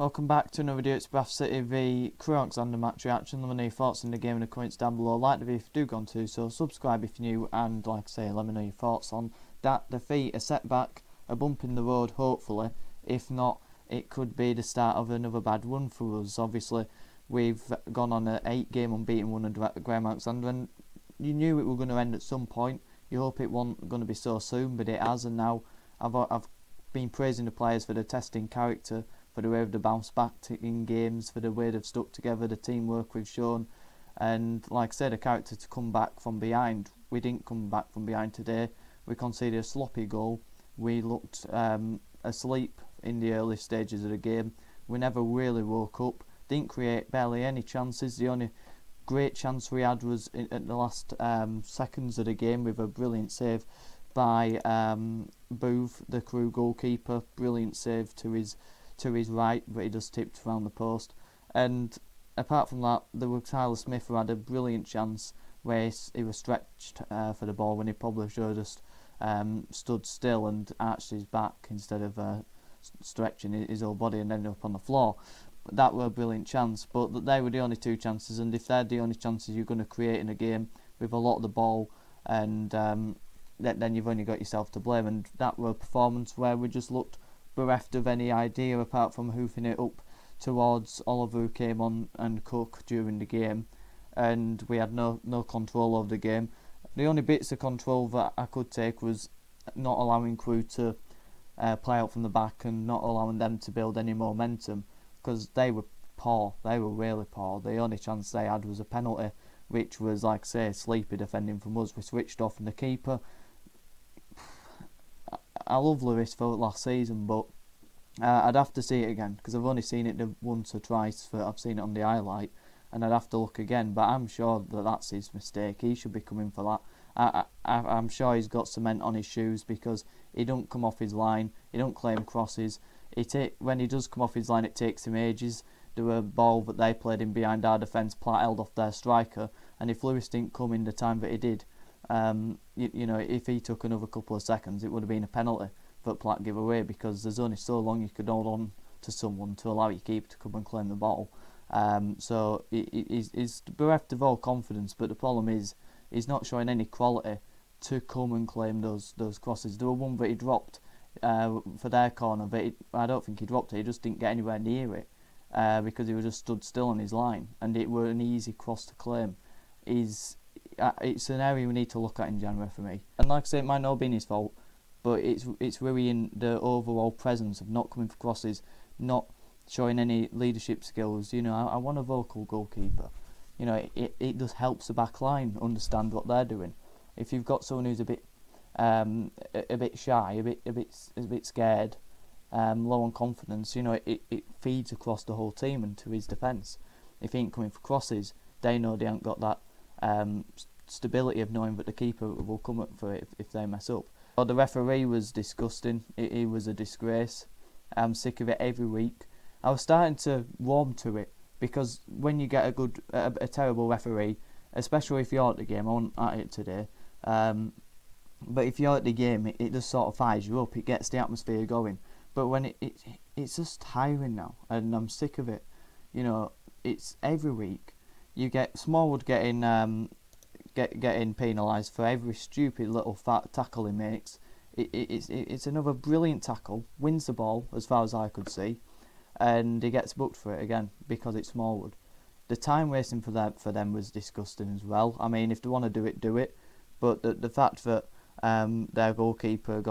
Welcome back to another video. It's Bradford City v Crewe Alexandre match reaction. Let me know your thoughts on the game in the comments down below. Like the video if you do go on to, so subscribe if you're new, and like I say, let me know your thoughts on that defeat. A setback, a bump in the road hopefully. If not, it could be the start of another bad run for us. Obviously, we've gone on an 8-game unbeaten run under Crewe Alexandre, and you knew it was going to end at some point. You hope it wasn't going to be so soon, but it has, and now I've been praising the players for the testing character, for the way they've bounced back in games, for the way they've stuck together, the teamwork we've shown, and like I said, a character to come back from behind. We didn't come back from behind today. We conceded a sloppy goal. We looked asleep in the early stages of the game. We never really woke up. Didn't create barely any chances. The only great chance we had was at the last seconds of the game with a brilliant save by Booth, the Crewe goalkeeper. Brilliant save to his right, but he just tipped around the post. And apart from that, there was Tyler Smith, who had a brilliant chance where he was stretched for the ball when he probably should have just stood still and arched his back instead of stretching his whole body and ended up on the floor. But that were a brilliant chance, but they were the only two chances, and if they're the only chances you're going to create in a game with a lot of the ball, and then you've only got yourself to blame. And that were a performance where we just looked bereft of any idea apart from hoofing it up towards Oliver, who came on, and Cook during the game, and we had no control over the game. The only bits of control that I could take was not allowing Crewe to play out from the back and not allowing them to build any momentum, because they were poor. They were really poor. The only chance they had was a penalty, which was, like I say, sleepy defending from us. We switched off, and the keeper, I love Lewis for last season, but I'd have to see it again, because I've only seen it once or twice. I've seen it on the highlight, and I'd have to look again. But I'm sure that's his mistake. He should be coming for that. I'm sure he's got cement on his shoes, because he don't come off his line. He don't claim crosses. When he does come off his line, it takes him ages. There were a ball that they played in behind our defence. Platt held off their striker, and if Lewis didn't come in the time that he did, you know, if he took another couple of seconds, it would have been a penalty that Platt gave away, because there's only so long you could hold on to someone to allow your keeper to come and claim the ball. So he's bereft of all confidence, but the problem is he's not showing any quality to come and claim those crosses. There were one that he dropped for their corner, but I don't think he dropped it. He just didn't get anywhere near it because he was just stood still on his line, and it were an easy cross to claim. It's an area we need to look at in January for me. And like I say, it might not have been his fault, but it's really in the overall presence of not coming for crosses, not showing any leadership skills. You know, I want a vocal goalkeeper. You know, it just helps the back line understand what they're doing. If you've got someone who's a bit shy, a bit scared, low on confidence, you know, it feeds across the whole team and to his defence. If he ain't coming for crosses, they know they ain't got that stability of knowing that the keeper will come up for it if they mess up. Well, the referee was disgusting. He was a disgrace. I'm sick of it every week. I was starting to warm to it, because when you get a terrible referee, especially if you're at the game, I wasn't at it today, but if you're at the game, it just sort of fires you up. It gets the atmosphere going. But when it's just tiring now, and I'm sick of it. You know, it's every week. You get Smallwood getting penalised for every stupid little fat tackle he makes. It's another brilliant tackle, wins the ball as far as I could see, and he gets booked for it again because it's Smallwood. The time wasting for them was disgusting as well. I mean, if they want to do it, but the fact that their goalkeeper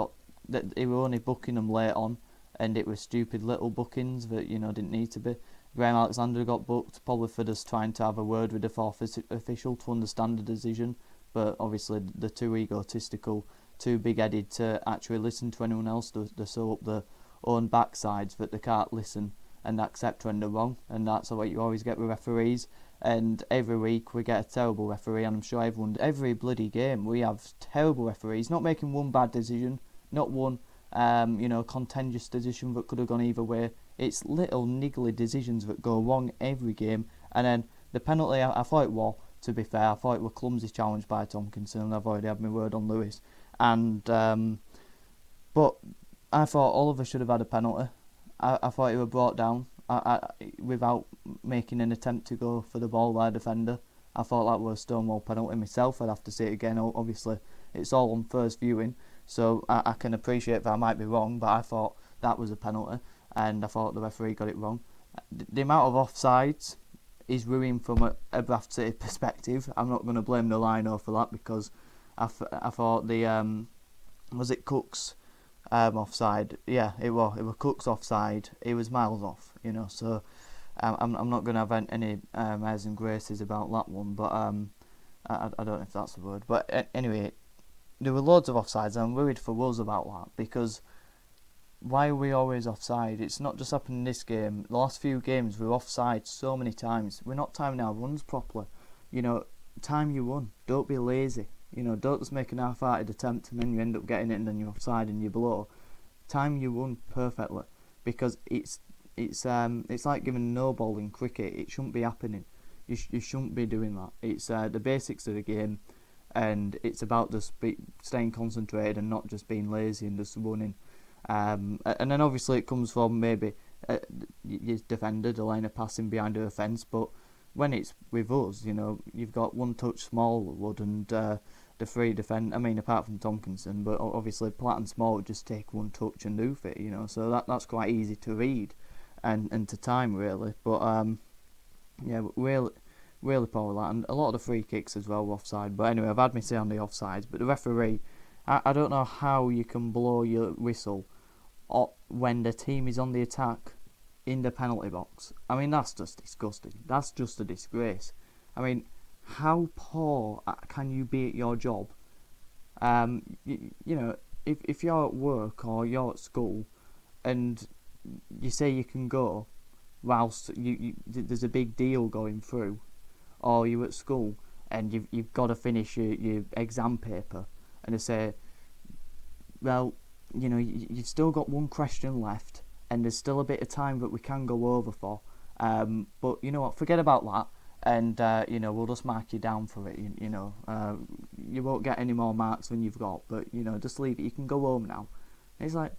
that he were only booking them late on, and it was stupid little bookings that, you know, didn't need to be. Graham Alexandre got booked, probably for just trying to have a word with the fourth official to understand the decision, but obviously they're too egotistical, too big-headed to actually listen to anyone else. They're so up their own backsides that they can't listen and accept when they're wrong, and that's what you always get with referees. And every week we get a terrible referee, and I'm sure every bloody game we have terrible referees, not making one bad decision, not one contentious decision that could have gone either way. It's little niggly decisions that go wrong every game. And then the penalty, I thought it was, to be fair, I thought it was a clumsy challenge by Tompkinson, and I've already had my word on Lewis. And but I thought Oliver should have had a penalty. I thought he was brought down. without making an attempt to go for the ball by a defender. I thought that was a stonewall penalty myself. I'd have to see it again. Obviously, it's all on first viewing, so I can appreciate that I might be wrong, but I thought that was a penalty, and I thought the referee got it wrong. The amount of offsides is ruined from a Bradford City perspective. I'm not going to blame the Lino for that, because I thought the was it Cook's offside? Yeah, it was Cook's offside. He was miles off, So I'm not going to have any airs and graces about that one, but I don't know if that's the word. But anyway, there were loads of offsides, and I'm worried for us about that, because why are we always offside? It's not just happened in this game. The last few games we're offside so many times. We're not timing our runs properly. Time your run. Don't be lazy. Don't just make an half-hearted attempt and then you end up getting it and then you're offside and you're below. Time your run perfectly, because it's like giving a no ball in cricket. It shouldn't be happening. You shouldn't be doing that. It's the basics of the game, and it's about just staying concentrated and not just being lazy and just running. And then obviously it comes from maybe your defender, the line of passing behind her fence, but when it's with us, you've got one touch Smallwood and the three defend. I mean, apart from Tompkinson, but obviously Platt and Smallwood just take one touch and do it, so that's quite easy to read and to time, really. But really poor with that, and a lot of the free kicks as well were offside. But anyway, I've had me say on the offsides, but the referee, I don't know how you can blow your whistle when the team is on the attack in the penalty box. I mean, that's just disgusting. That's just a disgrace. I mean, how poor can you be at your job? If you're at work or you're at school and you say you can go whilst there's a big deal going through, or you're at school and you've got to finish your exam paper, and they say, well, you've still got one question left and there's still a bit of time that we can go over for, but you know what, forget about that, and we'll just mark you down for it. You won't get any more marks than you've got, but just leave it, you can go home now. And it's like,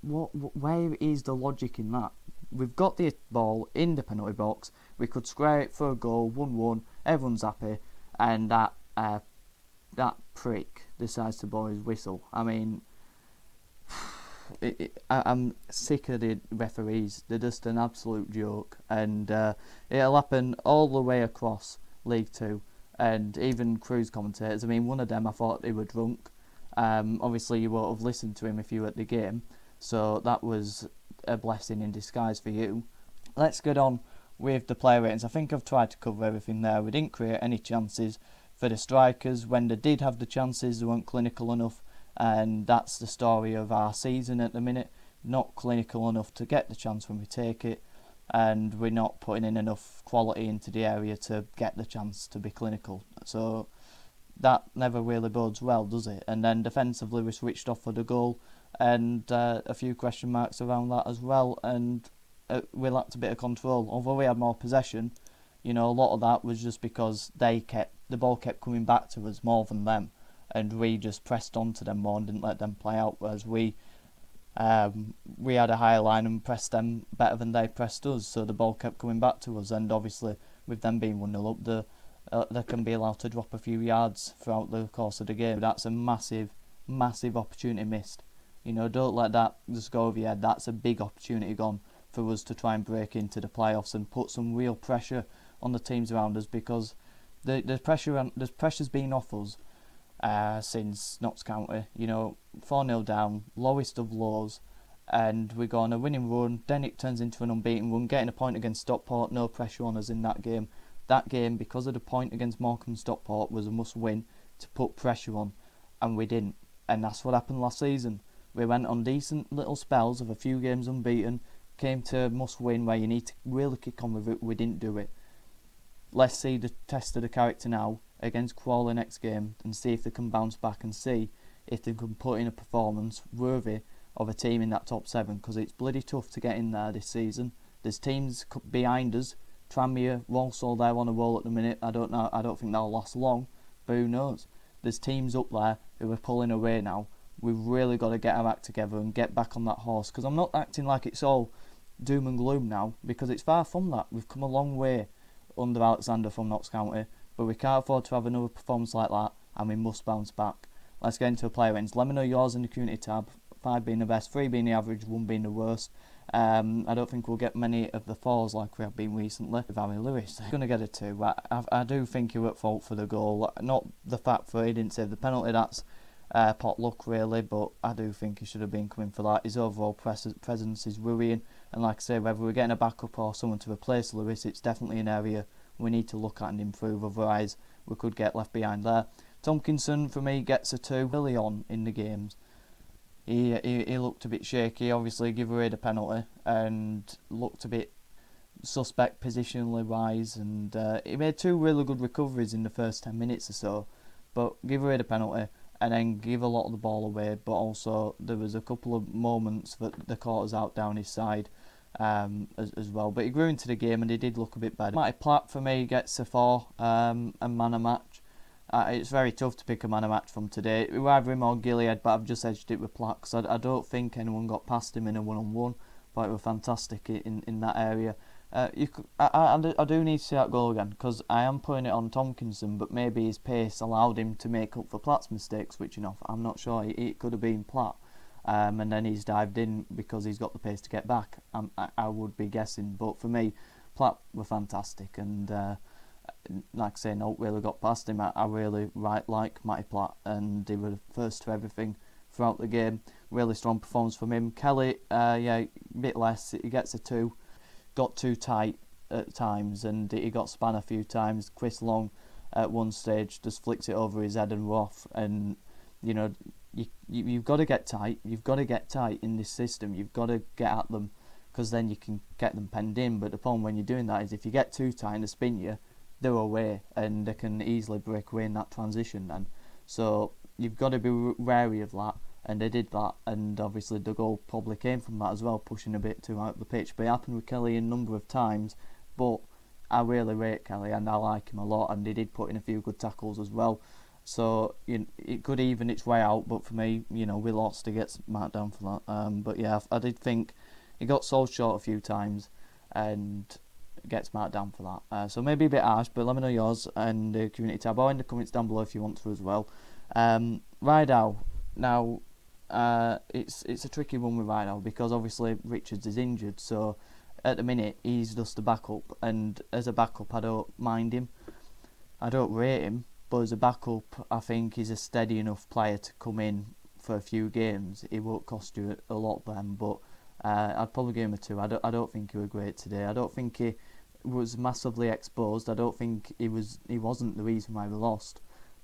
where is the logic in that? We've got the ball in the penalty box, we could square it for a goal, 1-1, everyone's happy, and that prick decides to blow his whistle. I mean, I'm sick of the referees. They're just an absolute joke, and it'll happen all the way across League 2, and even Crewe's commentators. I mean, one of them, I thought they were drunk. Obviously you won't have listened to him if you were at the game, so that was a blessing in disguise for you. Let's get on with the player ratings. I think I've tried to cover everything there. We didn't create any chances for the strikers. When they did have the chances, they weren't clinical enough, and that's the story of our season at the minute. Not clinical enough to get the chance when we take it, and we're not putting in enough quality into the area to get the chance to be clinical. So that never really bodes well, does it? And then defensively we switched off for the goal, and a few question marks around that as well, and we lacked a bit of control. Although we had more possession, a lot of that was just because the ball kept coming back to us more than them, and we just pressed onto them more and didn't let them play out, whereas we had a higher line and pressed them better than they pressed us, so the ball kept coming back to us. And obviously with them being 1-0 up, they can be allowed to drop a few yards throughout the course of the game. That's a massive opportunity missed. Don't let that just go over your head. That's a big opportunity gone for us to try and break into the playoffs and put some real pressure on the teams around us, because the pressure's been off us since Notts County. 4-0 down, lowest of lows, and we go on a winning run. Then it turns into an unbeaten run, getting a point against Stockport. No pressure on us in that game. That game, because of the point against Morecambe and Stockport, was a must-win to put pressure on, and we didn't. And that's what happened last season. We went on decent little spells of a few games unbeaten, came to must-win where you need to really kick on with it. We didn't do it. Let's see the test of the character now against Crawley next game, and see if they can bounce back and see if they can put in a performance worthy of a team in that top 7, because it's bloody tough to get in there this season. There's teams behind us. Tranmere, Walsall, they're on a roll at the minute. I don't think they'll last long, but who knows? There's teams up there who are pulling away now. We've really got to get our act together and get back on that horse, because I'm not acting like it's all doom and gloom now, because it's far from that. We've come a long way under Alexandre from Notts County, but we can't afford to have another performance like that, and we must bounce back. Let's get into the player wins. Let me know yours in the community tab. 5 being the best, 3 being the average, 1 being the worst. I don't think we'll get many of the 4s like we have been recently with Harry Lewis. He's going to get a 2. I do think he was at fault for the goal. Not the fact that he didn't save the penalty, that's pot luck really, but I do think he should have been coming for that. His overall presence is worrying, and like I say, whether we're getting a backup or someone to replace Lewis, it's definitely an area we need to look at and improve, otherwise we could get left behind there. Tompkinson, for me, gets a 2 early on in the games. He looked a bit shaky, obviously give away the penalty, and looked a bit suspect positionally wise, and he made 2 really good recoveries in the first 10 minutes or so, but give away the penalty and then give a lot of the ball away, but also there was a couple of moments that the caught us out down his side as well, but he grew into the game and he did look a bit better. Matty Platt for me gets a 4, and man of match. It's very tough to pick a man of match from today. It was either him or Gilead, but I've just edged it with Platt because I don't think anyone got past him in a one-on-one, but it was fantastic in that area. I do need to see that goal again, because I am putting it on Tompkinson, but maybe his pace allowed him to make up for Platt's mistake switching off. I'm not sure. It could have been Platt, and then he's dived in because he's got the pace to get back. I would be guessing, but for me, Platt were fantastic, and like I say, no really got past him. I really like Matty Platt, and he was first to everything throughout the game. Really strong performance from him. Kelly, a bit less. He gets a 2. Got too tight at times, and he got spun a few times. Chris Long at one stage just flicks it over his head and we're off. And you know, you've got to get tight. You've got to get tight in this system. You've got to get at them, because then you can get them penned in. But the problem when you're doing that is if you get too tight and they spin you, they're away, and they can easily break away in that transition then. So you've got to be wary of that, and they did that, and obviously the goal probably came from that as well, pushing a bit too out the pitch. But it happened with Kelly a number of times, but I really rate Kelly and I like him a lot, and he did put in a few good tackles as well. So it could even its way out, but for me, we lost. He gets marked down for that. But yeah, I did think he got sold short a few times, and gets marked down for that. So maybe a bit harsh, but let me know yours in the community tab or in the comments down below if you want to as well. Rydal, now it's a tricky one with Rydal, because obviously Richards is injured, so at the minute he's just a backup, and as a backup I don't mind him. I don't rate him, but as a backup I think he's a steady enough player to come in for a few games. He won't cost you a lot then, but I'd probably give him a 2. I don't think he was great today. I don't think he was massively exposed. I don't think he wasn't the reason why we lost.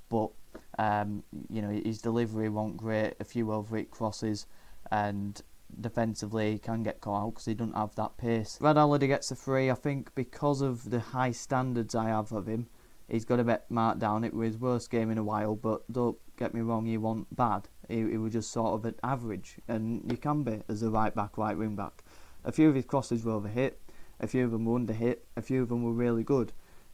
But his delivery wasn't great. A few over-hit crosses, and defensively he can get caught out because he doesn't have that pace. Red Holiday gets a 3. I think because of the high standards I have of him, he's got a bit marked down. It was his worst game in a while, but don't get me wrong, he wasn't bad. He was just sort of an average, and you can be as a right back, right wing back. A few of his crosses were overhit, a few of them were underhit, a few of them were really good.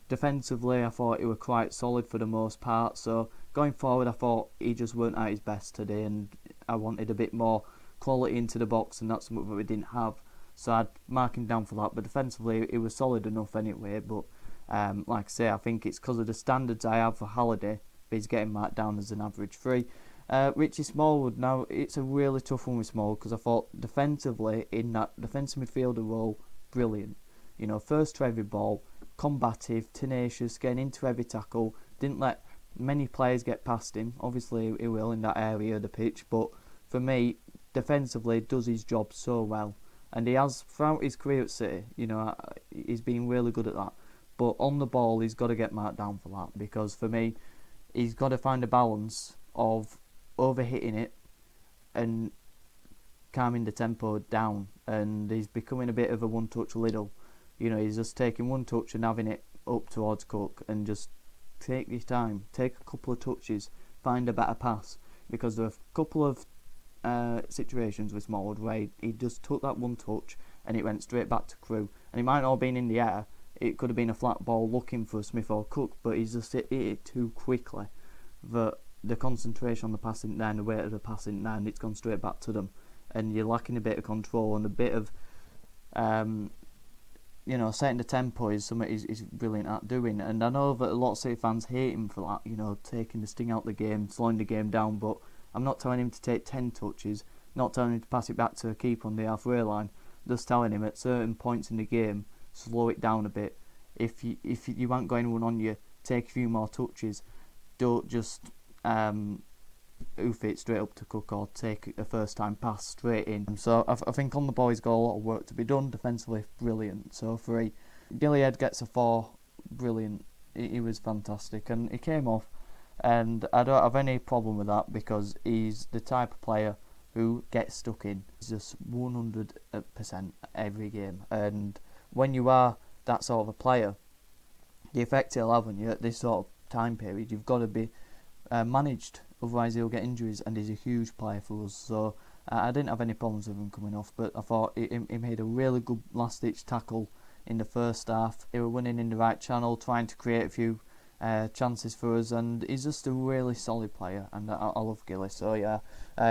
Defensively, I thought he was quite solid for the most part, so going forward I thought he just weren't at his best today, and I wanted a bit more quality into the box, and that's something that we didn't have. So I'd mark him down for that, but defensively he was solid enough anyway. But like I say, I think it's because of the standards I have for Holiday, but he's getting marked down as an average 3. Richie Smallwood, now it's a really tough one with Smallwood, because I thought defensively in that defensive midfielder role, brilliant. First to every ball, combative, tenacious, getting into every tackle, didn't let many players get past him. Obviously he will in that area of the pitch, but for me, defensively does his job so well, and he has throughout his career at City. He's been really good at that, but on the ball he's got to get marked down for that, because for me he's got to find a balance of overhitting it and calming the tempo down, and he's becoming a bit of a one-touch Lidl. He's just taking one touch and having it up towards Cook, and just take your time, take a couple of touches, find a better pass, because there are a couple of situations with Smallwood where he just took that one touch and it went straight back to Crewe, and it might not have been in the air, it could have been a flat ball looking for Smith or Cook, but he's just hit it too quickly that the concentration on the passing there and the weight of the passing there, and it's gone straight back to them, and you're lacking a bit of control and a bit of Um, setting the tempo is something he's brilliant at doing. And I know that a lot of City fans hate him for that, taking the sting out of the game, slowing the game down. But I'm not telling him to take 10 touches, not telling him to pass it back to a keeper on the halfway line. Just telling him at certain points in the game, slow it down a bit. If you haven't got anyone on you, take a few more touches. Don't just hoof it straight up to Cook or take a first time pass straight in. So I think on the ball he's got a lot of work to be done. Defensively, brilliant. So for Gilead gets a 4, brilliant. He was fantastic and he came off, and I don't have any problem with that because he's the type of player who gets stuck in. He's just 100% every game, and when you are that sort of a player, the effective 11, you at this sort of time period, you've got to be managed. Otherwise he'll get injuries, and he's a huge player for us. So I didn't have any problems with him coming off, but I thought he made a really good last-ditch tackle in the first half. He were winning in the right channel, trying to create a few chances for us, and he's just a really solid player, and I love Gilly. So yeah,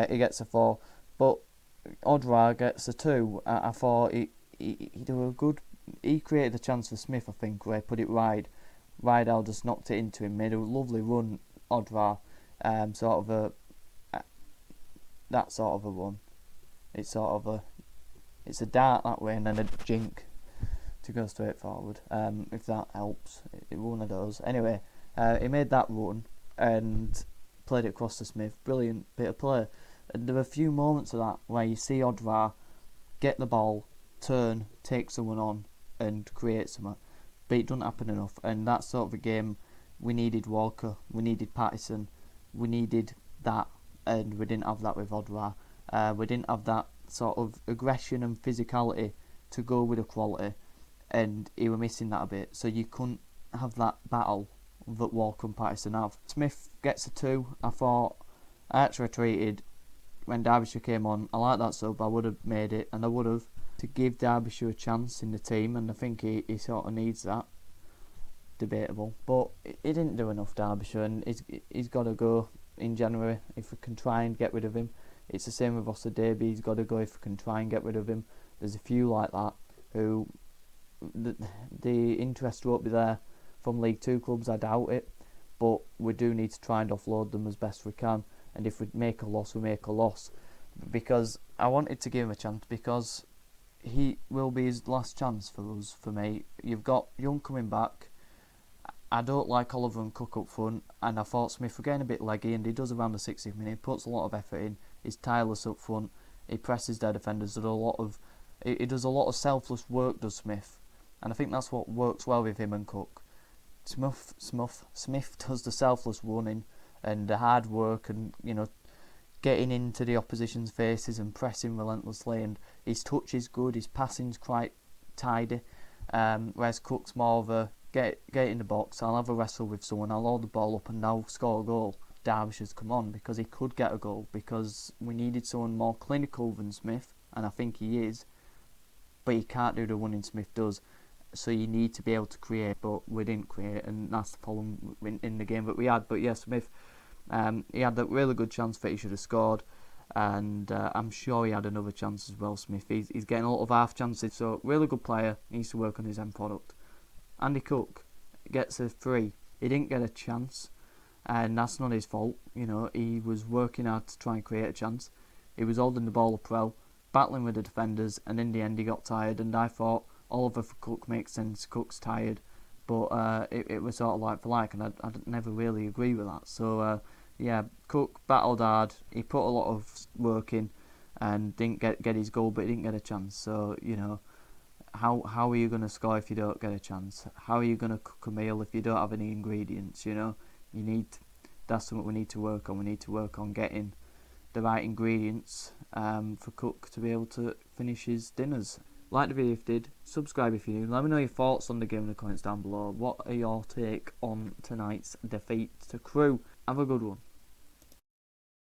he gets a 4. But Odra gets a 2. I thought he did a good. He created a chance for Smith, I think, where he put it wide. Rydell just knocked it into him, made a lovely run. Odra. That sort of a run. It's a dart that way and then a jink to go straight forward. If that helps, one of those. Anyway, he made that run and played it across to Smith. Brilliant bit of play. And there were a few moments of that where you see Odra get the ball, turn, take someone on, and create something. But it doesn't happen enough. And that sort of a game, we needed Walker, we needed Pattison. We needed that, and we didn't have that with Odra. We didn't have that sort of aggression and physicality to go with the quality, and he were missing that a bit. So you couldn't have that battle that Walker and Pattison have. Smith gets a 2. I thought I actually treated when Derbyshire came on. I like that sub. I would have made it, and I would have to give Derbyshire a chance in the team, and I think he sort of needs that. Debatable, but he didn't do enough, Derbyshire, and he's got to go in January if we can try and get rid of him. It's the same with Oster Derby. He's got to go if we can try and get rid of him. There's a few like that who the interest won't be there from League 2 clubs. I doubt it, but we do need to try and offload them as best we can. And if we make a loss, we make a loss, because I wanted to give him a chance, because he will be his last chance for us. For me, you've got Young coming back. I don't like Oliver and Cook up front, and I thought Smith were getting a bit leggy, and he does around the 60th minute. He puts a lot of effort in. He's tireless up front. He presses their defenders. He does a lot of selfless work, does Smith, and I think that's what works well with him and Cook. Smith does the selfless running and the hard work, and getting into the opposition's faces and pressing relentlessly. And his touch is good. His passing's quite tidy, whereas Cook's more of a get in the box, I'll have a wrestle with someone, I'll hold the ball up and now score a goal. Derbyshire's come on because he could get a goal, because we needed someone more clinical than Smith, and I think he is, but he can't do the running Smith does. So you need to be able to create, but we didn't create, and that's the problem in the game that we had. But yeah, Smith, he had that really good chance that he should have scored, and I'm sure he had another chance as well. Smith, he's getting a lot of half chances, so really good player, needs to work on his end product. Andy Cook gets a 3. He didn't get a chance, and that's not his fault. He was working hard to try and create a chance. He was holding the ball up well, battling with the defenders, and in the end he got tired. And I thought Oliver for Cook makes sense. Cook's tired, but it was sort of like for like, and I never really agree with that. So yeah, Cook battled hard. He put a lot of work in, and didn't get his goal, but he didn't get a chance. So How are you going to score if you don't get a chance? How are you going to cook a meal if you don't have any ingredients? That's something we need to work on. We need to work on getting the right ingredients for Cook to be able to finish his dinners. Like the video if you did, subscribe if you're new. Let me know your thoughts on the game in the comments down below. What are your take on tonight's defeat to Crewe? Have a good one.